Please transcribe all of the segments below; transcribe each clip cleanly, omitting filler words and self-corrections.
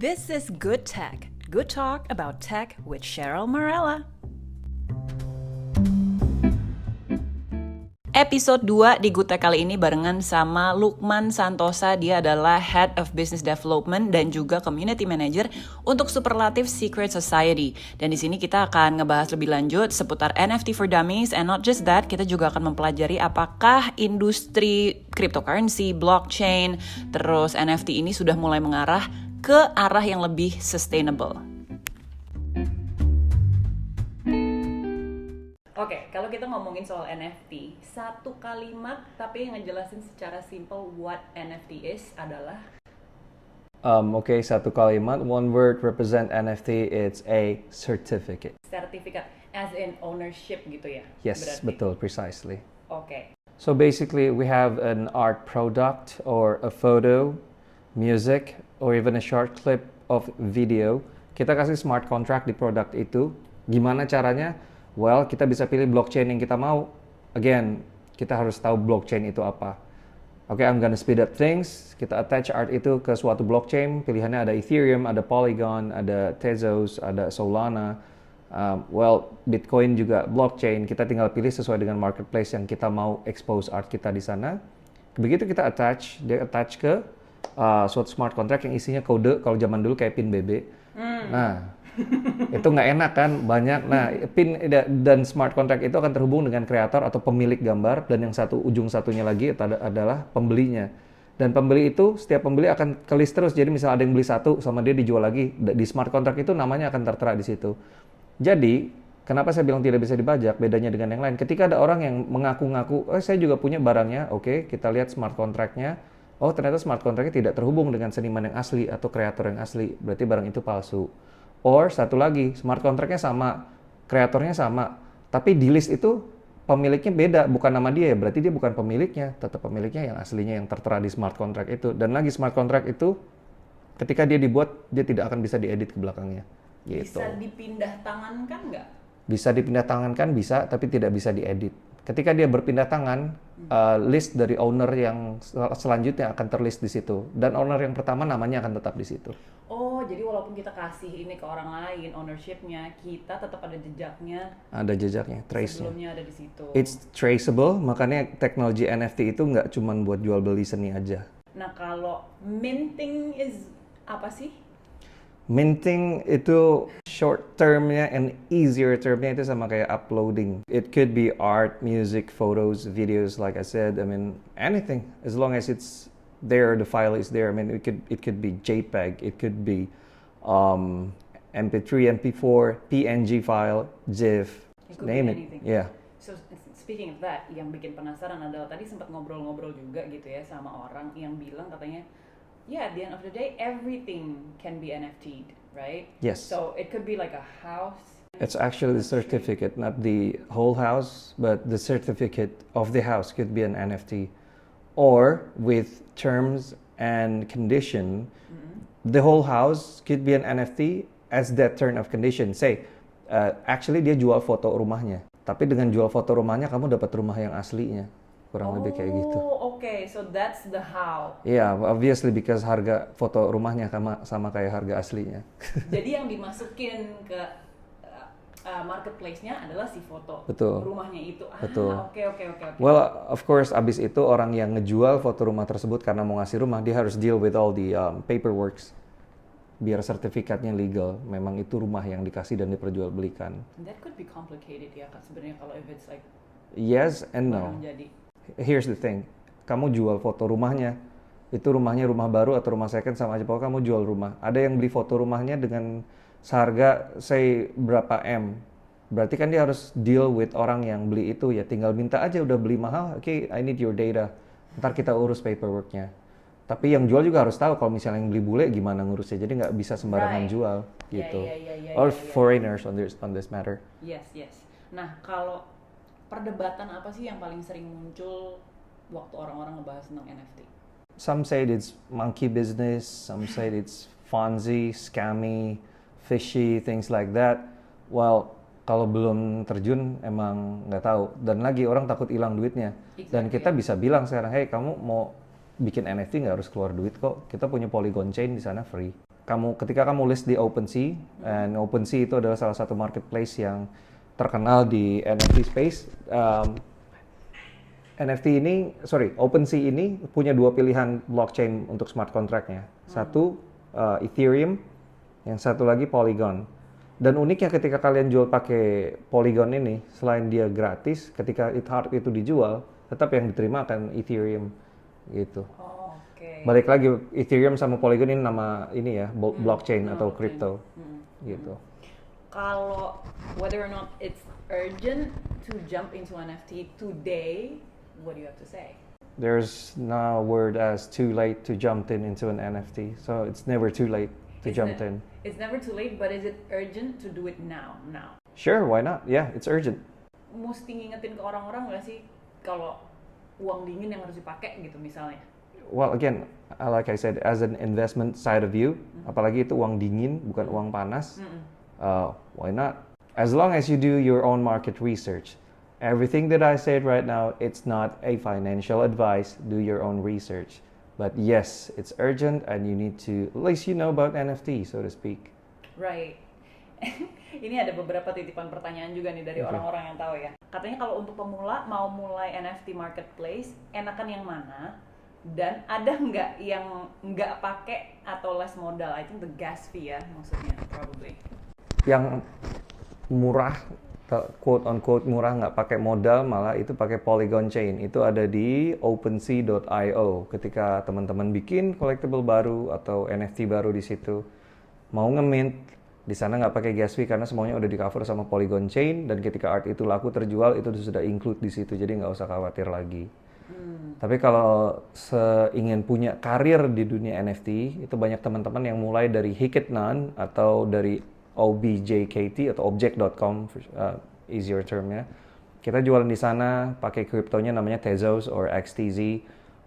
This is Good Tech. Good talk about tech with Cheryl Morella. Episode 2 di Good Tech kali ini barengan sama Lukman Santosa. Dia adalah Head of Business Development dan juga Community Manager untuk Superlative Secret Society. Dan di sini kita akan ngebahas lebih lanjut seputar NFT for Dummies, and not just that, kita juga akan mempelajari apakah industri cryptocurrency, blockchain, terus NFT ini sudah mulai mengarah ke arah yang lebih sustainable. Oke, kalau kita ngomongin soal NFT, satu kalimat tapi yang ngejelasin secara simple what NFT is adalah Satu kalimat, one word represent NFT, it's a certificate. sertifikat, as in ownership gitu ya? Yes, berarti. betul, precisely. Oke. So basically, we have an art product or a photo, music, or even a short clip of video. Kita kasih smart contract di produk itu. Gimana caranya? Well, kita bisa pilih blockchain yang kita mau. Again, kita harus tahu blockchain itu apa. Oke, I'm gonna speed up things. Kita attach art itu ke suatu blockchain. Pilihannya ada Ethereum, ada Polygon, ada Tezos, ada Solana. Bitcoin juga blockchain. Kita tinggal pilih sesuai dengan marketplace yang kita mau expose art kita di sana. Begitu kita attach, dia attach ke suatu smart contract yang isinya kode. Kalau zaman dulu kayak PIN BB. Nah, itu nggak enak kan, banyak. Nah, PIN dan smart contract itu akan terhubung dengan kreator atau pemilik gambar, dan yang ujung satunya lagi adalah pembelinya. Dan pembeli itu, setiap pembeli akan ke list terus. Jadi misalnya ada yang beli satu sama dia dijual lagi, di smart contract itu namanya akan tertera di situ. Jadi, kenapa saya bilang tidak bisa dibajak? Bedanya dengan yang lain. Ketika ada orang yang mengaku-ngaku, saya juga punya barangnya, oke, kita lihat smart contract-nya. Oh, ternyata smart contract-nya tidak terhubung dengan seniman yang asli atau kreator yang asli. Berarti barang itu palsu. Or satu lagi, smart contract-nya sama, kreatornya sama, tapi di list itu pemiliknya beda, bukan nama dia ya, berarti dia bukan pemiliknya, tetap pemiliknya yang aslinya yang tertera di smart contract itu. Dan lagi smart contract itu, ketika dia dibuat, dia tidak akan bisa diedit ke belakangnya. Gitu. Bisa dipindah tangankan nggak? Bisa dipindah tangankan, bisa, tapi tidak bisa diedit. Ketika dia berpindah tangan, list dari owner yang selanjutnya akan terlist di situ. Dan owner yang pertama namanya akan tetap di situ. Oh, jadi walaupun kita kasih ini ke orang lain, ownership-nya, kita tetap ada jejaknya. Ada jejaknya, trace-nya. Sebelumnya ada di situ. It's traceable, makanya teknologi NFT itu nggak cuma buat jual beli seni aja. Nah, kalau minting is apa sih? Minting itu short termnya and easier termnya itu sama kayak uploading. It could be art, music, photos, videos, like I said. I mean, anything as long as it's there, the file is there. I mean, it could be JPEG, it could be MP3, MP4, PNG file, GIF, name it. Anything. Yeah. So speaking of that, yang bikin penasaran adalah tadi sempat ngobrol-ngobrol juga gitu ya sama orang yang bilang katanya, yeah, at the end of the day, everything can be NFT'd, right? Yes. So it could be like a house. It's actually the certificate, not the whole house, but the certificate of the house could be an NFT. Or with terms and condition, the whole house could be an NFT as that term of condition. Say, actually dia jual foto rumahnya, tapi dengan jual foto rumahnya kamu dapat rumah yang aslinya. Kurang lebih kayak gitu. Oh, okay. So that's the how. Yeah, obviously because harga foto rumahnya sama kayak harga aslinya. Jadi yang dimasukin ke marketplace-nya adalah si foto Betul. rumahnya itu. Betul. Oke. Well, of course, abis itu orang yang ngejual foto rumah tersebut karena mau ngasih rumah, dia harus deal with all the paperworks biar sertifikatnya legal. Memang itu rumah yang dikasih dan diperjualbelikan. That could be complicated ya kan sebenarnya kalau if it's like Yes and no. jadi. Here's the thing, kamu jual foto rumahnya, itu rumahnya rumah baru atau rumah second sama aja, pokoknya kamu jual rumah. Ada yang beli foto rumahnya dengan seharga say berapa M, berarti kan dia harus deal with orang yang beli itu, ya tinggal minta aja udah beli mahal, okay, I need your data, ntar kita urus paperworknya. Tapi yang jual juga harus tahu kalau misalnya yang beli bule gimana ngurusnya, jadi nggak bisa sembarangan jual gitu. Or foreigners on this matter. Yes. Nah, kalau perdebatan apa sih yang paling sering muncul waktu orang-orang ngebahas tentang NFT? Some say it's monkey business, some say it's Fonzie, scammy, fishy, things like that. Well, kalau belum terjun emang nggak tahu. Dan lagi orang takut hilang duitnya. Exactly. Dan kita bisa bilang sekarang, hey kamu mau bikin NFT nggak harus keluar duit kok. Kita punya Polygon Chain di sana free. ketika kamu list di OpenSea, and OpenSea itu adalah salah satu marketplace yang terkenal di NFT space. OpenSea ini punya dua pilihan blockchain untuk smart contract-nya. Satu Ethereum, yang satu lagi Polygon. Dan uniknya ketika kalian jual pakai Polygon ini, selain dia gratis, ketika hard itu dijual, tetap yang diterima akan Ethereum gitu. Balik lagi, Ethereum sama Polygon ini nama ini ya, blockchain atau crypto gitu. Kalau whether or not it's urgent to jump into NFT today, what do you have to say? There's no word as too late to jump into an NFT, so it's never too late to jump in. It's never too late, but is it urgent to do it now? Sure, why not? Yeah, it's urgent. Mesti ngingetin ke orang-orang nggak sih kalau uang dingin yang harus dipakai gitu misalnya? Well, again, like I said, as an investment side of view, apalagi itu uang dingin, bukan uang panas, why not? As long as you do your own market research. Everything that I said right now, it's not a financial advice. Do your own research. But yes, it's urgent and you need to, at least you know about NFT, so to speak. Right. Ini ada beberapa titipan pertanyaan juga nih dari orang-orang yang tahu ya. Katanya kalau untuk pemula mau mulai NFT marketplace, enakan yang mana? Dan ada nggak yang nggak pakai atau less modal? I think the gas fee ya maksudnya, probably. Yang murah, quote on quote murah, nggak pakai modal, malah itu pakai Polygon Chain. Itu ada di OpenSea.io. Ketika teman-teman bikin collectible baru atau NFT baru di situ, mau nge-mint, di sana nggak pakai gas fee karena semuanya udah di cover sama Polygon Chain, dan ketika art itu laku terjual itu sudah include di situ, jadi nggak usah khawatir lagi. Tapi kalau ingin punya karir di dunia NFT, itu banyak teman-teman yang mulai dari Hikitnan atau dari OBJKT atau object.com, easier termnya. Kita jualan di sana, pakai kriptonya namanya Tezos or XTZ,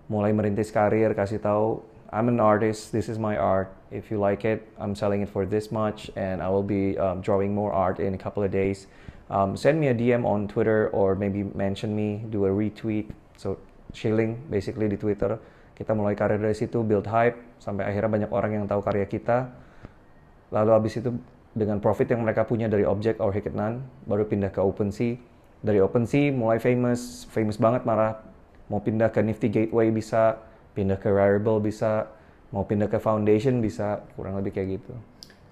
mulai merintis karir, kasih tahu, I'm an artist, this is my art, if you like it, I'm selling it for this much, and I will be drawing more art in a couple of days. Send me a DM on Twitter or maybe mention me, do a retweet, so shilling basically di Twitter. Kita mulai karir dari situ, build hype, sampai akhirnya banyak orang yang tahu karya kita. Lalu habis itu dengan profit yang mereka punya dari Object or Hikitnan, baru pindah ke OpenSea. Dari OpenSea mulai famous banget malah. Mau pindah ke Nifty Gateway bisa, pindah ke Rarible bisa, mau pindah ke Foundation bisa, kurang lebih kayak gitu.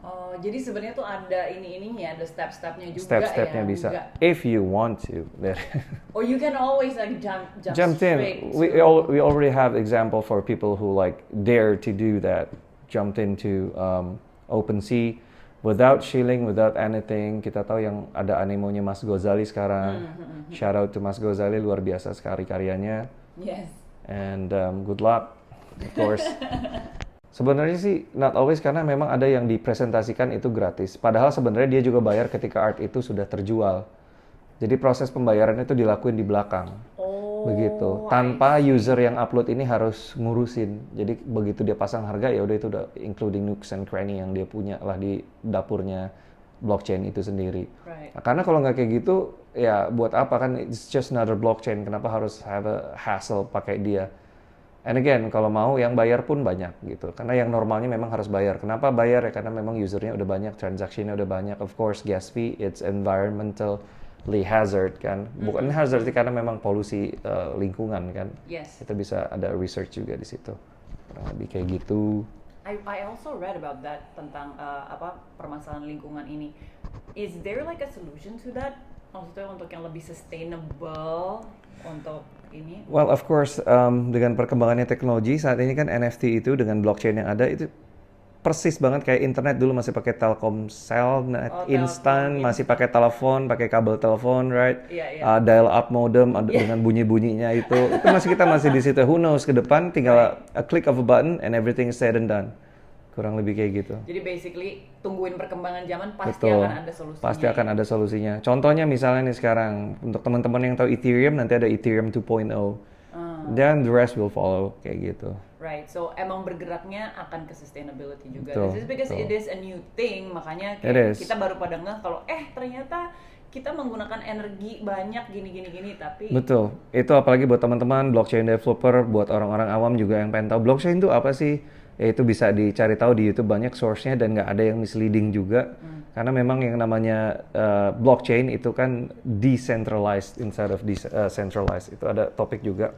Oh, jadi sebenarnya tuh ada ininya, ada step-stepnya juga. Step-stepnya ya, bisa, enggak. If you want to. Or you can always like jump in. straight. We already have example for people who like dare to do that, jumped into OpenSea without shilling, without anything. Kita tahu yang ada animonya Mas Ghazali sekarang. Shout out to Mas Ghazali, luar biasa sekali karyanya. Yes. And good luck, of course. Sebenarnya sih not always, karena memang ada yang dipresentasikan itu gratis. Padahal sebenarnya dia juga bayar ketika art itu sudah terjual. Jadi proses pembayaran itu dilakuin di belakang. Begitu. Tanpa user yang upload ini harus ngurusin. Jadi begitu dia pasang harga, ya udah itu udah including nooks and cranny yang dia punya lah di dapurnya blockchain itu sendiri. Right. Nah, karena kalau nggak kayak gitu, ya buat apa kan? It's just another blockchain. Kenapa harus have a hassle pakai dia? And again, kalau mau yang bayar pun banyak gitu. Karena yang normalnya memang harus bayar. Kenapa bayar? Ya karena memang usernya udah banyak, transaksinya udah banyak. Of course, gas fee, it's environmentally hazard kan. Bukan hazard sih, karena memang polusi lingkungan kan. Yes. Itu bisa ada research juga di situ. Kurang lebih kayak gitu. I also read about that, tentang permasalahan lingkungan ini. Is there like a solution to that? Maksudnya untuk yang lebih sustainable untuk ini? Well, of course, dengan perkembangannya teknologi saat ini kan NFT itu dengan blockchain yang ada itu persis banget kayak internet. Dulu masih pakai Telkomsel, instan, masih pakai telepon, pakai kabel telepon, right? Yeah. Dial up modem dengan bunyi-bunyinya itu kita masih di situ. Who knows, ke depan tinggal a click of a button and everything is said and done. Kurang lebih kayak gitu. Jadi basically tungguin perkembangan zaman, pasti Betul. akan ada solusinya. Pasti akan ada solusinya. Contohnya misalnya nih sekarang, untuk teman-teman yang tahu Ethereum, nanti ada Ethereum 2.0. Dan the rest will follow, kayak gitu. Right, so emang bergeraknya akan ke sustainability juga. Betul, This is because betul. it is a new thing, makanya It is. kita baru pada ngeh kalau ternyata kita menggunakan energi banyak gini, tapi Betul. Itu apalagi buat teman-teman blockchain developer, buat orang-orang awam juga yang pengen tahu blockchain itu apa sih? ya itu bisa dicari tahu di YouTube, banyak source-nya dan nggak ada yang misleading juga. Karena memang yang namanya blockchain itu kan decentralized instead of centralized. Itu ada topik juga,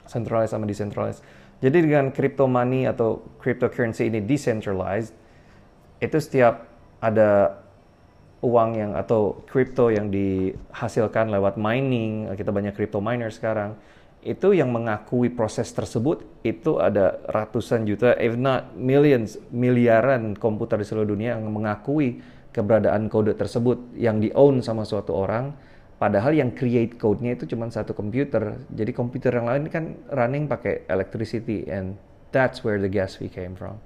centralized sama decentralized. Jadi dengan crypto money atau cryptocurrency ini decentralized, itu setiap ada uang yang atau crypto yang dihasilkan lewat mining, kita banyak crypto miner sekarang, itu yang mengakui proses tersebut, itu ada ratusan juta, if not millions, miliaran komputer di seluruh dunia yang mengakui keberadaan kode tersebut yang di-own sama suatu orang, padahal yang create code-nya itu cuma satu komputer. Jadi komputer yang lain kan running pakai electricity, and that's where the gas fee came from.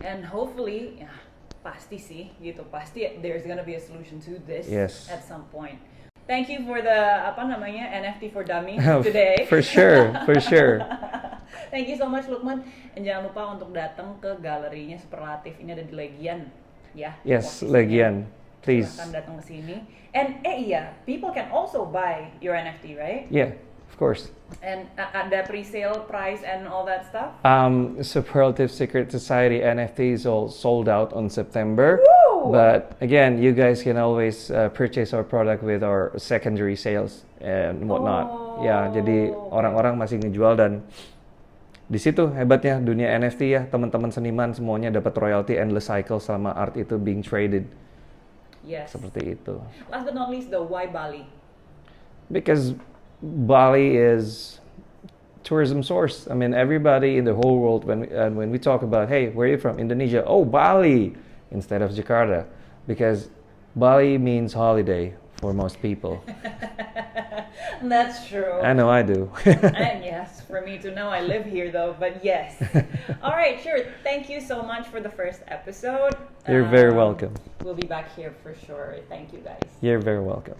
And hopefully, ya, pasti sih gitu, pasti there's gonna be a solution to this at some point. Thank you for the NFT for Dummies today. For sure, for sure. Thank you so much Lukman, and jangan lupa untuk datang ke galerinya Superlatif, ini ada di Legian ya. Yes, posisinya. Legian, please. Silahkan datang ke sini. And people can also buy your NFT, right? Yeah, of course. And ada pre-sale price and all that stuff? Superlative Secret Society NFT is all sold out on September. Woo! But again, you guys can always purchase our product with our secondary sales and whatnot. Ya, jadi orang-orang masih ngejual, dan di situ hebatnya dunia NFT ya, teman-teman seniman semuanya dapat royalty endless cycle selama art itu being traded. Yes. Seperti itu. Last but not least, though, why Bali? Because Bali is tourism source. I mean, everybody in the whole world, when we talk about, hey, where are you from? Indonesia. Oh, Bali, instead of Jakarta, because Bali means holiday for most people. That's true. I know I do. And yes, for me to know, I live here though, but yes. All right, sure. Thank you so much for the first episode. You're very welcome. We'll be back here for sure. Thank you guys. You're very welcome.